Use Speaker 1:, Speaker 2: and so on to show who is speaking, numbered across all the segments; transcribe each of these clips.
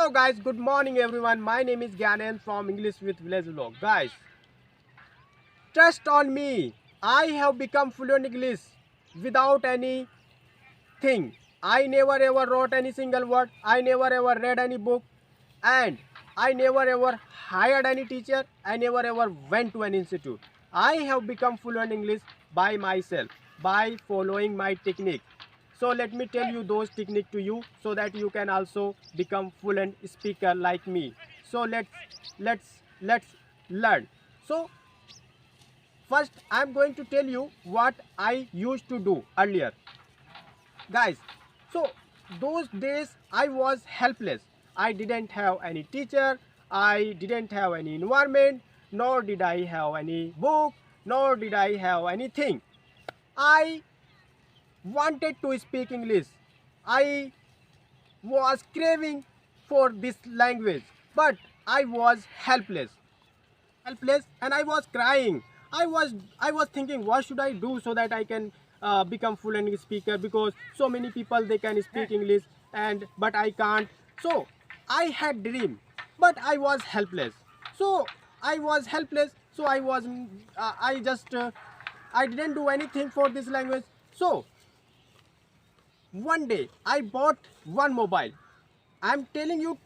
Speaker 1: Hello guys, good morning everyone. My name is Gyanan from English with Village Vlog. Guys, trust on me. I have become fluent English without anything. I never ever wrote any single word. I never ever read any book, and I never ever hired any teacher. I never ever went to an institute. I have become fluent English by myself, by following my technique. So let me tell you those technique to you so that you can also become fluent speaker like me. So let's learn. So first I'm going to tell you what I used to do earlier. Guys, so those days I was helpless. I didn't have any teacher, I didn't have any environment, nor did I have any book, nor did I have anything. I wanted to speak English. I was craving for this language, but I was helpless, and I was crying. I was thinking, what should I do so that I can become fluent English speaker, because so many people they can speak English, and but I can't. So I had dream, but I was helpless. So I was helpless. So I was I just I didn't do anything for this language. So one day I bought one mobile. I'm telling you,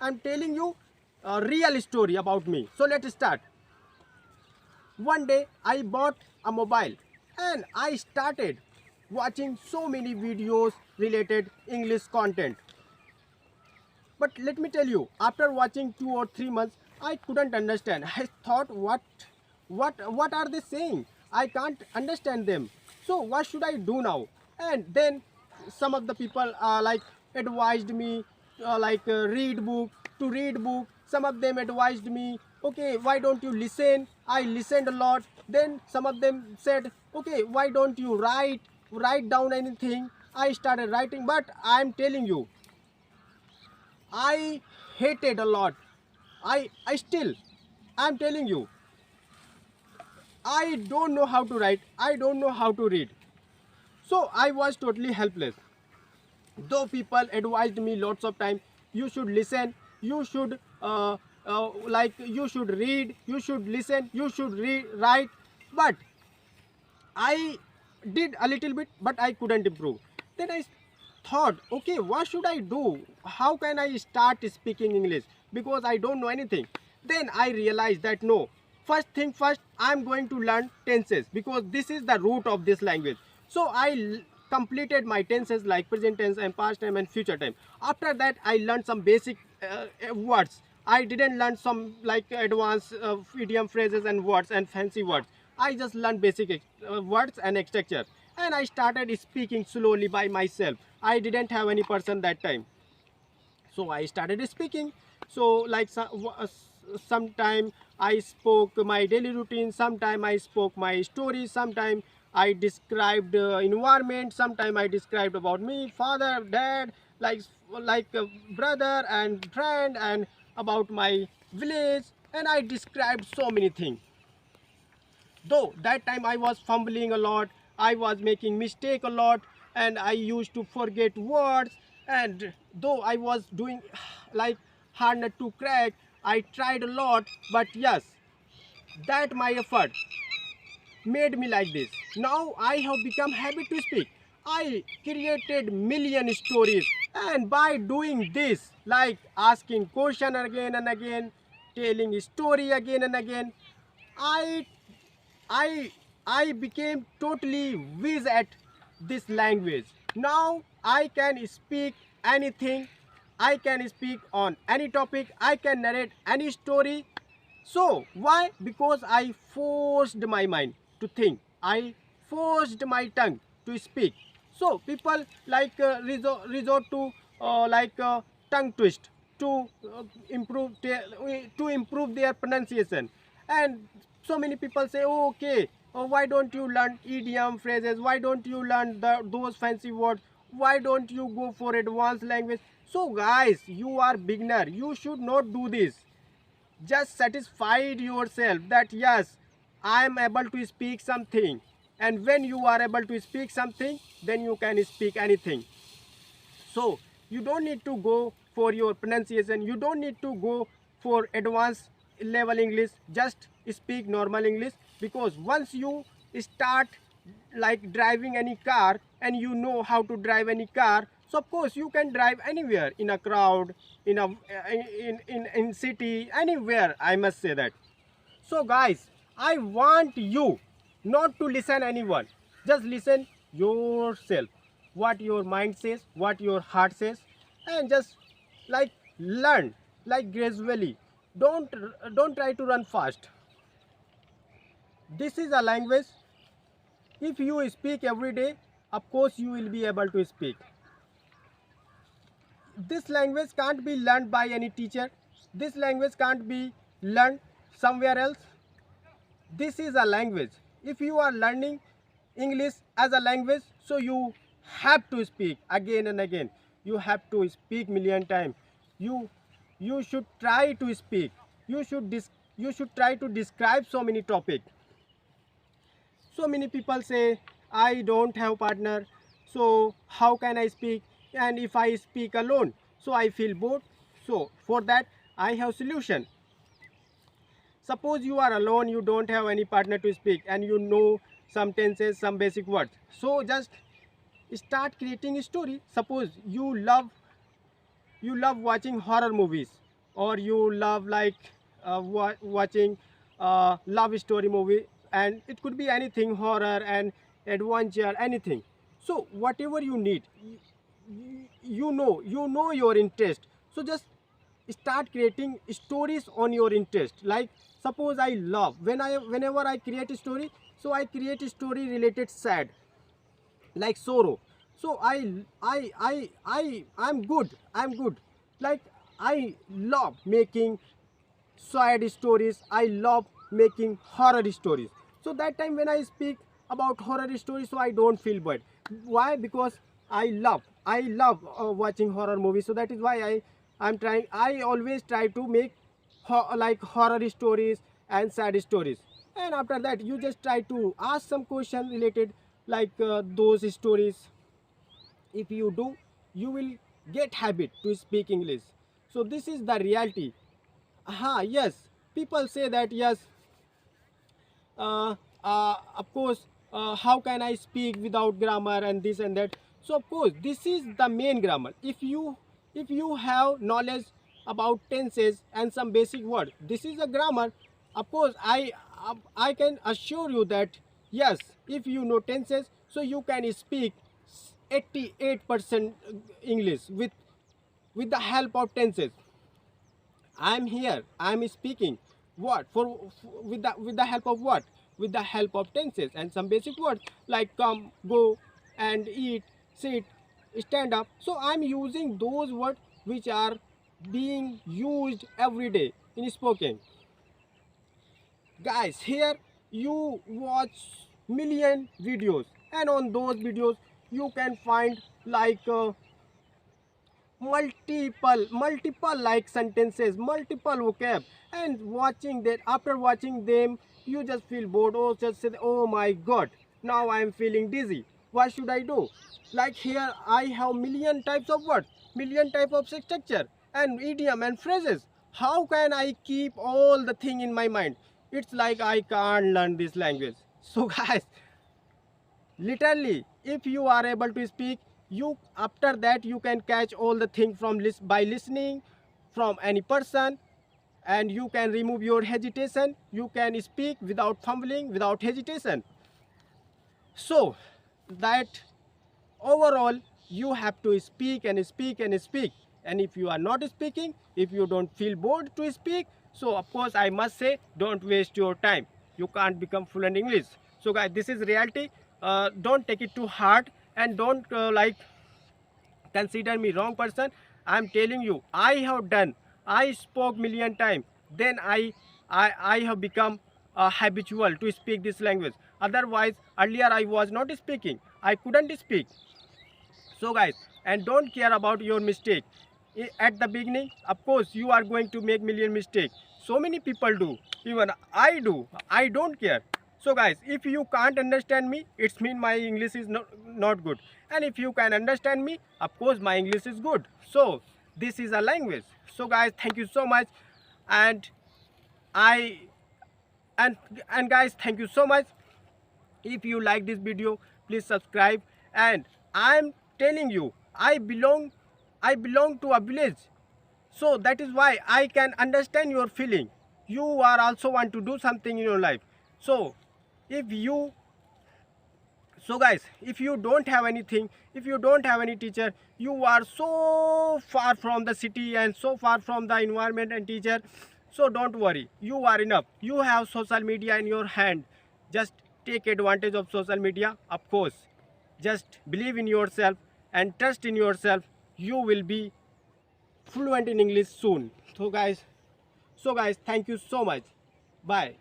Speaker 1: I'm telling you a real story about me. So let's start. One day I bought a mobile and I started watching so many videos related English content. But let me tell you, after watching 2 or 3 months, I couldn't understand. I thought, what are they saying? I can't understand them. So what should I do now? And then some of the people advised me read book to read book. Some of them advised me, okay, why don't you listen? I listened a lot. Then some of them said, okay, why don't you write down anything? I started writing, but I'm telling you, I hated a lot. I still, I'm telling you, I don't know how to write. I don't know how to read. So I was totally helpless. Though people advised me lots of time, you should listen, you should you should read, you should listen, you should read, write. But I did a little bit, but I couldn't improve. Then I thought, okay, what should I do? How can I start speaking English? Because I don't know anything. Then I realized that no, first thing first, I'm going to learn tenses, because this is the root of this language. So I completed my tenses like present tense and past time and future time. After that, I learned some basic words. I didn't learn some like advanced idiom phrases and words and fancy words. I just learned basic words and structure, and I started speaking slowly by myself. I didn't have any person that time, so I started speaking. So like sometime I spoke my daily routine, sometime I spoke my stories, sometime I described environment, sometime I described about me, father, dad, like brother and friend, and about my village, and I described so many things. Though that time I was fumbling a lot, I was making mistake a lot, and I used to forget words. And though I was doing like hard nut to crack, I tried a lot. But yes, that my effort made me like this. Now I have become habit to speak. I created million stories, and by doing this, like asking question again and again, telling story again and again, I I I became totally whiz at this language. Now I can speak anything. I can speak on any topic. I can narrate any story. So why? Because I forced my mind to think. I forced my tongue to speak. So people resort to tongue twist to improve their pronunciation. And so many people say, oh, okay, why don't you learn idiom phrases? Why don't you learn those fancy words? Why don't you go for advanced language? So guys, you are beginner. You should not do this. Just satisfied yourself that yes, I am able to speak something. And when you are able to speak something, then you can speak anything. So you don't need to go for your pronunciation. You don't need to go for advanced level English. Just speak normal English, because once you start like driving any car and you know how to drive any car, so of course you can drive anywhere, in a crowd, in a in city, anywhere, I must say that. So guys, I want you not to listen anyone. Just listen yourself. What your mind says, what your heart says, and just like learn, like gradually. Don't try to run fast. This is a language. If you speak every day, of course you will be able to speak. This language can't be learned by any teacher. This language can't be learned somewhere else. This is a language. If you are learning English as a language, so you have to speak again and again. You have to speak million times. You should try to speak. You should try to describe so many topics. So many people say, I don't have partner, so how can I speak? And if I speak alone, so I feel bored. So for that, I have solution. Suppose you are alone, you don't have any partner to speak, and you know some tenses, some basic words. So just start creating a story. Suppose you love watching horror movies, or you love like watching love story movie, and it could be anything, horror and adventure, anything. So whatever you need, you know your interest, so just start creating stories on your interest. Like suppose I love, whenever I create a story, so I create a story related sad, like sorrow. So I'm good, like I love making sad stories, I love making horror stories. So that time when I speak about horror stories, so I don't feel bad. Why? Because I love watching horror movies. So that is why I always try to make like horror stories and sad stories. And after that, you just try to ask some question related like those stories. If you do, you will get habit to speak English. So this is the reality. Yes, people say that yes, of course, how can I speak without grammar and this and that. So of course this is the main grammar. If you have knowledge about tenses and some basic words, this is a grammar. Of course I can assure you that yes, if you know tenses, so you can speak 88% English with the help of tenses. I'm here, I'm speaking what with the help of what? With the help of tenses and some basic words like come, go, and eat, sit, stand up. So I'm using those words which are being used every day in spoken. Guys, here you watch million videos, and on those videos you can find like multiple like sentences, multiple vocab, and watching that, after watching them, you just feel bored, or just say, oh my god, now I am feeling dizzy, what should I do? Like here I have million types of words, million type of structure and idiom and phrases. How can I keep all the thing in my mind? It's like I can't learn this language. So guys, literally, if you are able to speak, you after that you can catch all the thing from by listening from any person, and you can remove your hesitation. You can speak without fumbling, without hesitation. So that overall you have to speak and speak and speak. And if you are not speaking, if you don't feel bored to speak, so of course I must say, don't waste your time. You can't become fluent English. So guys, this is reality. Don't take it too hard, and don't like consider me wrong person. I'm telling you, I spoke million times, then I have become habitual to speak this language. Otherwise earlier I was not speaking, I couldn't speak. So guys, and don't care about your mistake. At the beginning, of course you are going to make million mistakes. So many people do, even I do. I don't care. So guys, if you can't understand me, it's mean my English is not good. And if you can understand me, of course my English is good. So this is a language. So guys, thank you so much. And I and guys, thank you so much. If you like this video, please subscribe. And I'm telling you, I belong to a village, so that is why I can understand your feeling. You are also want to do something in your life. So if you so guys, if you don't have anything, if you don't have any teacher, you are so far from the city and so far from the environment and teacher, so don't worry, you are enough. You have social media in your hand. Just take advantage of social media. Of course, just believe in yourself and trust in yourself. You will be fluent in English soon. So guys, thank you so much. Bye.